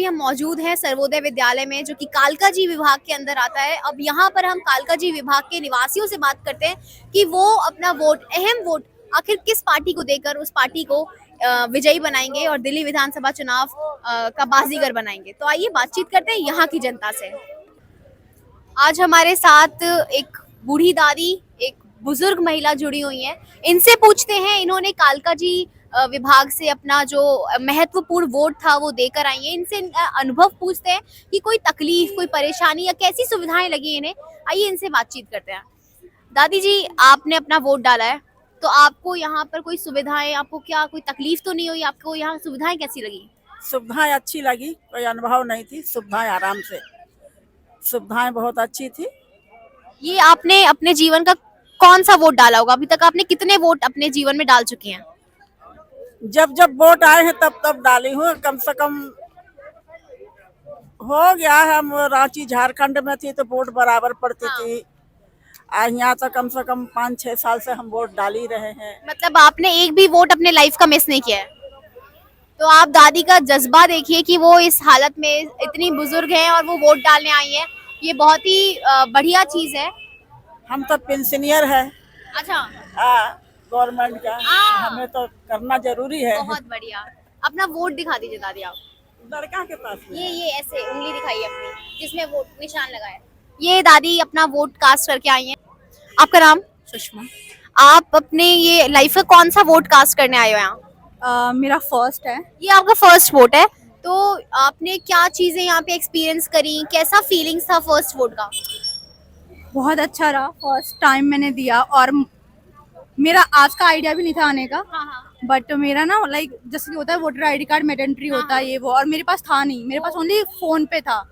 अभी हम मौजूद हैं सर्वोदय विद्यालय में, जो कि कालकाजी विभाग के अंदर आता है। अब यहाँ पर हम कालकाजी विभाग के निवासियों से बात करते हैं कि वो अपना वोट, अहम वोट, आखिर किस पार्टी को देकर उस पार्टी को विजयी बनाएंगे और दिल्ली विधानसभा चुनाव का बाजीगर बनाएंगे। तो आइए बातचीत करते हैं यहाँ की जनता से। आज हमारे साथ एक बूढ़ी दादी, एक बुजुर्ग महिला जुड़ी हुई हैं। इनसे पूछते हैं, इन्होंने कालकाजी विभाग से अपना जो महत्वपूर्ण वोट था वो देकर आई है। इनसे इनका अनुभव पूछते हैं कि कोई तकलीफ, कोई परेशानी या कैसी सुविधाएं लगी इन्हें। आइए इनसे बातचीत करते हैं। दादी जी, आपने अपना वोट डाला है, तो आपको यहाँ पर कोई सुविधाएं, आपको क्या कोई तकलीफ तो नहीं हुई? आपको यहाँ सुविधाएं कैसी लगी? सुविधाएं अच्छी लगी, कोई अनुभव नहीं थी। सुविधाएं आराम से, सुविधाएं बहुत अच्छी थी। ये आपने अपने जीवन का कौन सा वोट डाला होगा? अभी तक आपने कितने वोट अपने जीवन में डाल चुकी हैं? जब जब वोट आए हैं तब तब डाली हूँ। कम से कम हो गया है, हम रांची झारखंड में थी तो वोट बराबर पड़ती थी। यहाँ तो कम से कम 5-6 साल से हम वोट डाल ही रहे हैं। मतलब आपने एक भी वोट अपने लाइफ का मिस नहीं किया है। तो आप दादी का जज्बा देखिए कि वो इस हालत में, इतनी बुजुर्ग हैं और वो वोट डालने आई हैं। ये बहुत ही बढ़िया चीज है। हम तो पेंशनियर है अच्छा, गवर्नमेंट का, हमें तो करना जरूरी है। बहुत बढ़िया। अपना वोट दिखा दीजिए दादी आप। लड़का के पास में। ये ऐसे उंगली दिखाइए अपनी, जिसमें वोट निशान लगा है। ये दादी अपना वोट कास्ट करके आई हैं। आपका नाम? सुषमा। आप अपने ये लाइफ का कौन सा वोट कास्ट करने आए हो यहाँ? मेरा फर्स्ट है। ये आपका फर्स्ट वोट है, तो आपने क्या चीजें यहाँ पे एक्सपीरियंस करी? कैसा फीलिंग्स था फर्स्ट वोट का? बहुत अच्छा रहा। फर्स्ट टाइम मैंने दिया और मेरा आज का आइडिया भी नहीं था आने का। हाँ। बट मेरा ना लाइक जैसे कि होता है वोटर आईडी कार्ड मैंडेटरी होता है ये वो, और मेरे पास था नहीं। मेरे पास ओनली फोन पे था।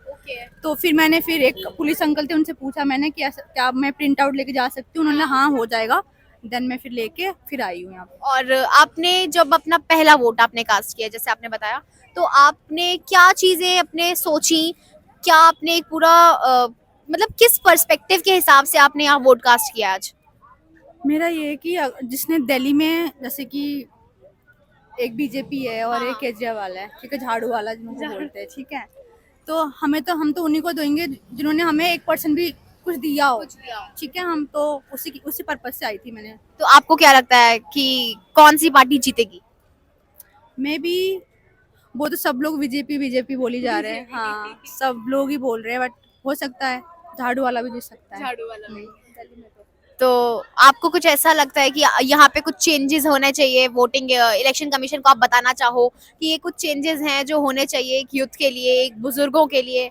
तो फिर मैंने एक पुलिस अंकल थे, उनसे पूछा मैंने क्या मैं प्रिंट आउट लेके जा सकती हूँ? उन्होंने हाँ हो जाएगा। देन मैं फिर लेके फिर आई हूँ यहाँ पे। और आपने जब अपना पहला वोट आपने कास्ट किया, जैसे आपने बताया, तो आपने क्या चीजें अपने सोची? क्या आपने एक पूरा मतलब किस पर्सपेक्टिव के हिसाब से आपने यहाँ वोट कास्ट किया आज? मेरा ये है कि जिसने दिल्ली में, जैसे कि एक बीजेपी है और एक केजरीवाल है, ठीक है, झाड़ू वाला जिनको बोलते हैं, ठीक है। तो हम तो उन्हीं को देंगे जिन्होंने हमें 1% भी कुछ दिया हो, ठीक है। हम तो उसी पर्पज से आई थी मैंने। तो आपको क्या लगता है कि कौन सी पार्टी जीतेगी? मे बी वो तो सब लोग बीजेपी बीजेपी बोली जा रहे हैं। हाँ, सब लोग ही बोल रहे हैं, बट हो सकता है झाड़ू वाला भी जीत सकता है। झाड़ू वाला भी। तो आपको कुछ ऐसा लगता है कि यहाँ पे कुछ चेंजेस होने चाहिए? वोटिंग इलेक्शन कमीशन को आप बताना चाहो कि ये कुछ चेंजेस हैं जो होने चाहिए एक यूथ के लिए, एक बुजुर्गों के लिए,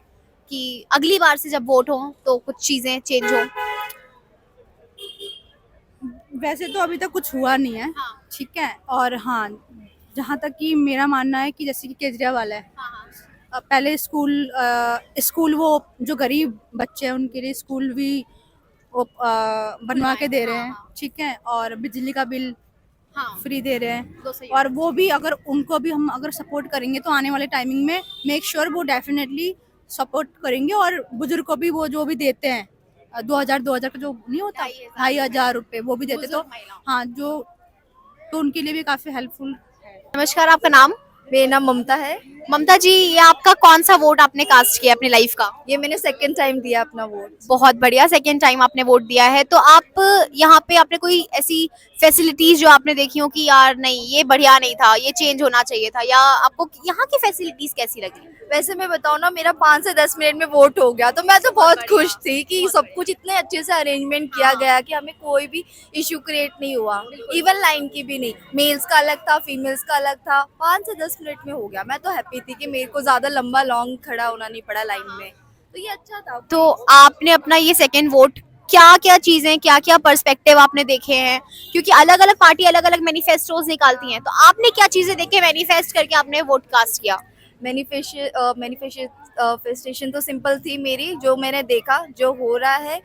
कि अगली बार से जब वोट हो तो कुछ चीजें चेंज हो? वैसे तो अभी तक कुछ हुआ नहीं है, ठीक है। और हाँ, जहाँ तक कि मेरा मानना है कि जैसे कि केजरीवाल है, पहले स्कूल वो जो गरीब बच्चे हैं उनके लिए स्कूल भी वो बनवा के दे रहे हैं, ठीक है। और बिजली का बिल फ्री दे रहे हैं। और वो भी अगर उनको भी हम अगर सपोर्ट करेंगे तो आने वाले टाइमिंग में मेक श्योर वो डेफिनेटली सपोर्ट करेंगे। और बुजुर्ग को भी वो जो भी देते हैं 2000 का जो नहीं होता, 2500 रुपए वो भी देते। तो हाँ, तो उनके लिए भी काफी हेल्पफुल है। नमस्कार, आपका नाम? मेरा नाम ममता है। ममता जी, ये आपका कौन सा वोट आपने कास्ट किया अपनी लाइफ का? ये मैंने सेकंड टाइम दिया अपना वोट। बहुत बढ़िया, सेकेंड टाइम आपने वोट दिया है। तो आप यहाँ पे आपने कोई ऐसी फैसिलिटीज जो आपने देखी हो कि यार नहीं, ये बढ़िया नहीं था, ये चेंज होना चाहिए था, या आपको यहाँ की फैसिलिटीज कैसी लगी? वैसे मैं बताऊँ ना, मेरा 5 से 10 मिनट में वोट हो गया, तो मैं तो बहुत खुश थी कि सब कुछ इतने अच्छे से अरेंजमेंट किया गया कि हमें कोई भी इशू क्रिएट नहीं हुआ। इवन लाइन की भी नहीं, मेल्स का अलग था, फीमेल्स का अलग था। 5 से 10 मिनट में हो गया। मैं तो हैप्पी थी कि मेरे को ज्यादा लंबा लॉन्ग खड़ा होना नहीं पड़ा लाइन में, तो ये अच्छा था। तो आपने अपना ये सेकेंड वोट, क्या क्या चीजें, क्या क्या पर्सपेक्टिव आपने देखे हैं? क्योंकि अलग अलग पार्टी अलग अलग मैनिफेस्टोज निकालती हैं, तो आपने क्या चीजें देखे, मैनिफेस्ट करके आपने वोट कास्ट किया? मैनिफेस्टेशन तो सिंपल थी मेरी। जो मैंने देखा, जो हो रहा है,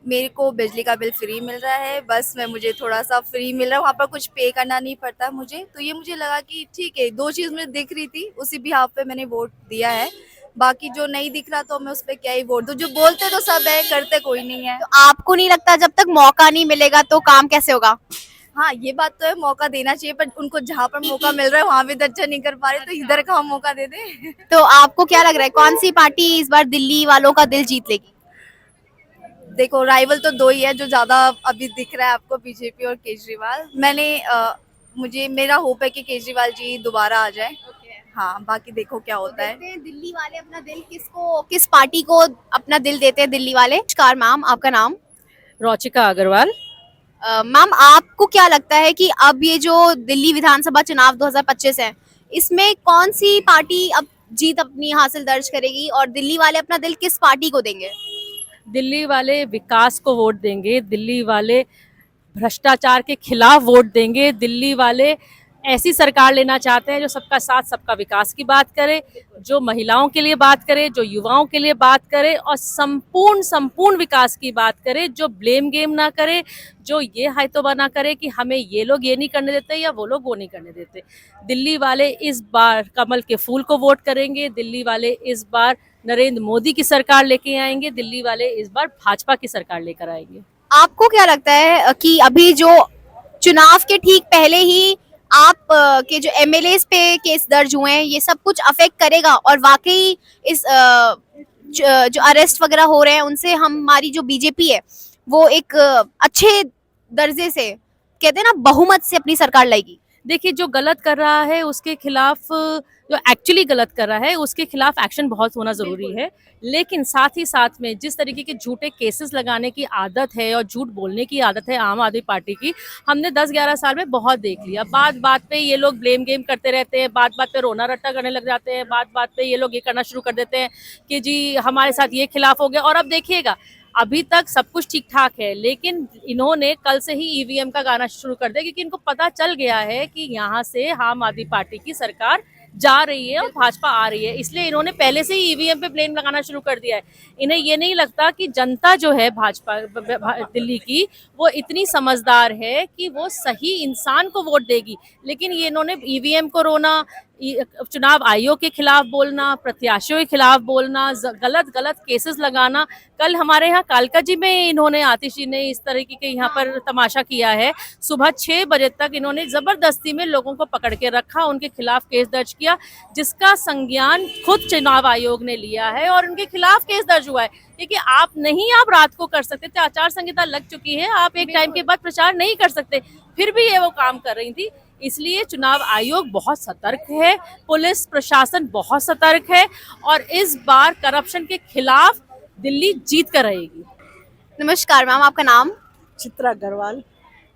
मेरे को बिजली का बिल फ्री मिल रहा है, बस में मुझे थोड़ा सा फ्री मिल रहा है, वहाँ पर कुछ पे करना नहीं पड़ता मुझे। तो ये मुझे लगा कि ठीक है, 2 चीज़ मुझे दिख रही थी, उसी बिहाफ पे मैंने वोट दिया है। बाकी जो नहीं दिख रहा तो मैं उस पर क्या ही वोट दूँ। जो बोलते तो सब है, करते कोई नहीं है। तो आपको नहीं लगता जब तक मौका नहीं मिलेगा तो काम कैसे होगा? हाँ ये बात तो है, मौका देना चाहिए, पर उनको जहाँ पर मौका मिल रहा है वहाँ भी तो अच्छा नहीं कर पा रहे, तो इधर का हम मौका दे दें। तो आपको क्या लग रहा है कौन सी पार्टी इस बार दिल्ली वालों का दिल जीत लेगी? देखो राइवल तो दो ही है जो ज्यादा अभी दिख रहा है आपको, बीजेपी और केजरीवाल। मुझे मेरा होप है कि केजरीवाल जी दोबारा आ जाए। हाँ बाकी देखो क्या होता है। देखते हैं दिल्ली वाले अपना दिल किस पार्टी को अपना दिल देते हैं दिल्ली वाले। नमस्कार मैम, आपका नाम? रौचिका अग्रवाल। मैम आपको क्या लगता है कि अब ये जो दिल्ली विधानसभा चुनाव 2025 है, इसमें कौन सी पार्टी अब जीत अपनी हासिल दर्ज करेगी और दिल्ली वाले अपना दिल किस पार्टी को देंगे? दिल्ली वाले विकास को वोट देंगे, दिल्ली वाले भ्रष्टाचार के खिलाफ वोट देंगे, दिल्ली वाले ऐसी सरकार लेना चाहते हैं जो सबका साथ सबका विकास की बात करे, जो महिलाओं के लिए बात करे, जो युवाओं के लिए बात करे और संपूर्ण विकास की बात करे, जो ब्लेम गेम ना करे, जो ये हाइतोबा ना करे कि हमें ये लोग ये नहीं करने देते या वो लोग वो नहीं करने देते। दिल्ली वाले इस बार कमल के फूल को वोट करेंगे, दिल्ली वाले इस बार नरेंद्र मोदी की सरकार लेके आएंगे, दिल्ली वाले इस बार भाजपा की सरकार लेकर आएंगे। आपको क्या लगता है कि अभी जो चुनाव के ठीक पहले ही आप के जो एमएलए पे केस दर्ज हुए हैं, ये सब कुछ अफेक्ट करेगा और वाकई इस जो अरेस्ट वगैरह हो रहे हैं उनसे हमारी जो बीजेपी है वो एक अच्छे दर्जे से, कहते हैं ना, बहुमत से अपनी सरकार लाएगी? देखिए जो गलत कर रहा है उसके खिलाफ, जो एक्चुअली गलत कर रहा है उसके खिलाफ एक्शन बहुत होना जरूरी है, लेकिन साथ ही साथ में जिस तरीके के झूठे केसेस लगाने की आदत है और झूठ बोलने की आदत है आम आदमी पार्टी की, हमने 10-11 साल में बहुत देख लिया। बात बात पे ये लोग ब्लेम गेम करते रहते हैं, बात बात पे रोना रट्टा करने लग जाते हैं, बात बात पे ये लोग ये करना शुरू कर देते हैं कि जी हमारे साथ ये खिलाफ हो गया। और अब देखिएगा अभी तक सब कुछ ठीक ठाक है, लेकिन इन्होंने कल से ही ईवीएम का गाना शुरू कर दिया, क्योंकि इनको पता चल गया है कि यहाँ से आम आदमी पार्टी की सरकार जा रही है और भाजपा आ रही है, इसलिए इन्होंने पहले से ही ईवीएम पे ब्लेम लगाना शुरू कर दिया है। इन्हें ये नहीं लगता कि जनता जो है भाजपा दिल्ली की वो इतनी समझदार है कि वो सही इंसान को वोट देगी, लेकिन ये इन्होंने ईवीएम को रोना, चुनाव आयोग के खिलाफ बोलना, प्रत्याशियों के खिलाफ बोलना, गलत केसेस लगाना। कल हमारे यहाँ कालका जी में इन्होंने, आतिश जी ने इस तरीके के यहाँ पर तमाशा किया है। सुबह 6 बजे तक इन्होंने जबरदस्ती में लोगों को पकड़ के रखा, उनके खिलाफ केस दर्ज किया, जिसका संज्ञान खुद चुनाव आयोग ने लिया है और उनके खिलाफ केस दर्ज हुआ है। क्योंकि आप रात को कर सकते थे, आचार संहिता लग चुकी है, आप एक टाइम के बाद प्रचार नहीं कर सकते, फिर भी ये वो काम कर रही थी। इसलिए चुनाव आयोग बहुत सतर्क है, पुलिस प्रशासन बहुत सतर्क है और इस बार करप्शन के खिलाफ दिल्ली जीत कर रहेगी। नमस्कार मैम, आपका नाम? चित्रा अग्रवाल।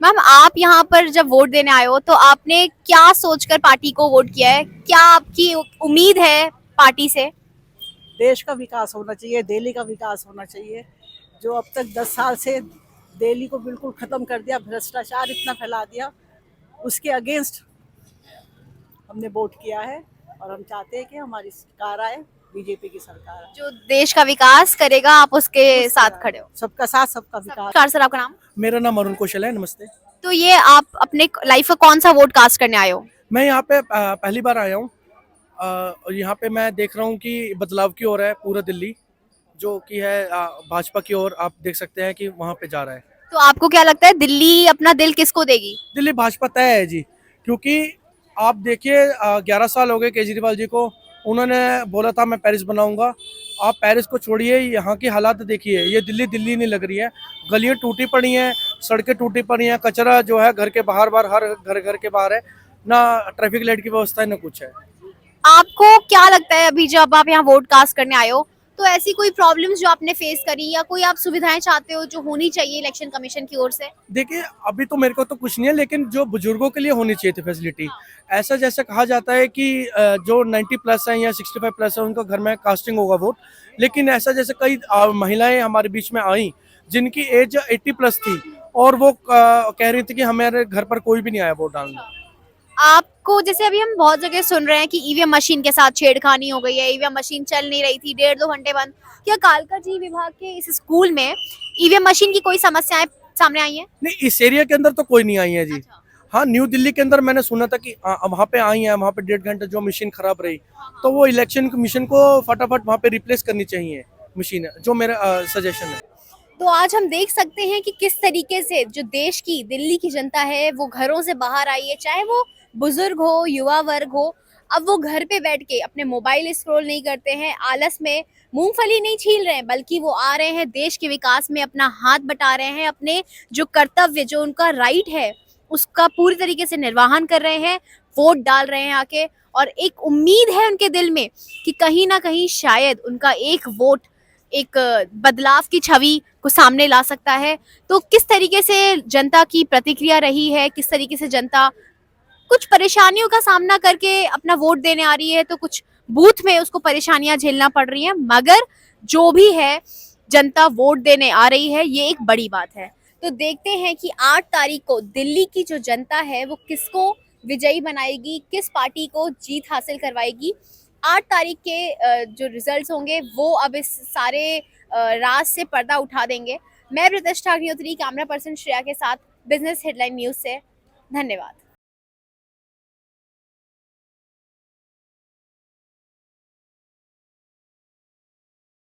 मैम आप यहाँ पर जब वोट देने आए हो तो आपने क्या सोचकर पार्टी को वोट किया है? क्या आपकी उम्मीद है पार्टी से? देश का विकास होना चाहिए, दिल्ली का विकास होना चाहिए। जो अब तक 10 साल से दिल्ली को बिल्कुल खत्म कर दिया, भ्रष्टाचार इतना फैला दिया, उसके अगेंस्ट हमने वोट किया है और हम चाहते हैं कि हमारी सरकार आए, बीजेपी की सरकार आए, जो देश का विकास करेगा, आप उसके साथ खड़े हो? सबका साथ सबका विकास। नमस्कार सर, आपका नाम? मेरा नाम अरुण कौशल है। नमस्ते। तो ये आप अपने लाइफ का कौन सा वोट कास्ट करने आए हो? मैं यहाँ पे पहली बार आया हूँ और यहाँ पे मैं देख रहा हूँ कि बदलाव की ओर है पूरा दिल्ली, जो कि है भाजपा की ओर। आप देख सकते हैं कि वहाँ पे जा रहा है। तो आपको क्या लगता है दिल्ली अपना दिल किसको देगी? दिल्ली भाजपा तय है जी, क्योंकि आप देखिए 11 साल हो गए केजरीवाल जी को, उन्होंने बोला था मैं पेरिस बनाऊंगा। आप पेरिस को छोड़िए, यहाँ की हालात देखिए, ये दिल्ली नहीं लग रही है। गलियाँ टूटी पड़ी हैं, सड़कें टूटी पड़ी हैं, कचरा जो है घर के बाहर हर घर के बाहर है, ना ट्रैफिक लाइट की व्यवस्था है ना कुछ है। आपको क्या लगता है अभी जब आप यहाँ वोट कास्ट करने आए हो तो ऐसी कोई प्रॉब्लम्स जो आपने फेस करी या कोई आप सुविधाएं चाहते हो जो होनी चाहिए इलेक्शन कमीशन की ओर से? देखिए अभी तो मेरे को तो कुछ नहीं है, लेकिन जो बुजुर्गों के लिए होनी चाहिए थी फैसिलिटी। ऐसा जैसे कहा जाता है कि जो 90 प्लस है या 65 प्लस है उनका घर में कास्टिंग होगा वोट, लेकिन ऐसा जैसे कई महिलाएं हमारे बीच में आई जिनकी एज 80 प्लस थी और वो कह रही थी कि हमारे घर पर कोई भी नहीं आया वोट डालने। आपको जैसे अभी हम बहुत जगह सुन रहे हैं कि ईवीएम मशीन के साथ छेड़खानी हो गई है, ईवीएम मशीन चल नहीं रही थी, 1.5-2 घंटे बंद। क्या कालका जी विभाग के इस स्कूल में ईवीएम मशीन की कोई समस्याएं सामने आई हैं? नहीं, इस एरिया के अंदर तो कोई नहीं आई है जी। हाँ, न्यू दिल्ली के अंदर मैंने सुना था कि वहाँ पे आई है, वहाँ पे 1.5 घंटे जो मशीन खराब रही, तो वो इलेक्शन कमीशन को फटाफट वहाँ पे रिप्लेस करनी चाहिए मशीन, जो मेरा सजेशन है। तो आज हम देख सकते हैं कि किस तरीके से जो देश की दिल्ली की जनता है वो घरों से बाहर आई है, चाहे वो बुजुर्ग हो, युवा वर्ग हो। अब वो घर पे बैठ के अपने मोबाइल स्क्रॉल नहीं करते हैं, आलस में मूंगफली नहीं छील रहे हैं, बल्कि वो आ रहे हैं देश के विकास में अपना हाथ बटा रहे हैं, अपने जो कर्तव्य, जो उनका राइट है उसका पूरी तरीके से निर्वहन कर रहे हैं, वोट डाल रहे हैं आके। और एक उम्मीद है उनके दिल में कि कहीं ना कहीं शायद उनका एक वोट एक बदलाव की छवि को सामने ला सकता है। तो किस तरीके से जनता की प्रतिक्रिया रही है, किस तरीके से जनता कुछ परेशानियों का सामना करके अपना वोट देने आ रही है, तो कुछ बूथ में उसको परेशानियां झेलना पड़ रही हैं, मगर जो भी है जनता वोट देने आ रही है, ये एक बड़ी बात है। तो देखते हैं कि 8 तारीख को दिल्ली की जो जनता है वो किसको विजयी बनाएगी, किस पार्टी को जीत हासिल करवाएगी। 8 तारीख के जो रिजल्ट्स होंगे वो अब इस सारे राज से पर्दा उठा देंगे। मैं प्रतिष्ठा अग्निहोत्री, कैमरा पर्सन श्रेया के साथ बिजनेस हेडलाइन न्यूज़ से। धन्यवाद।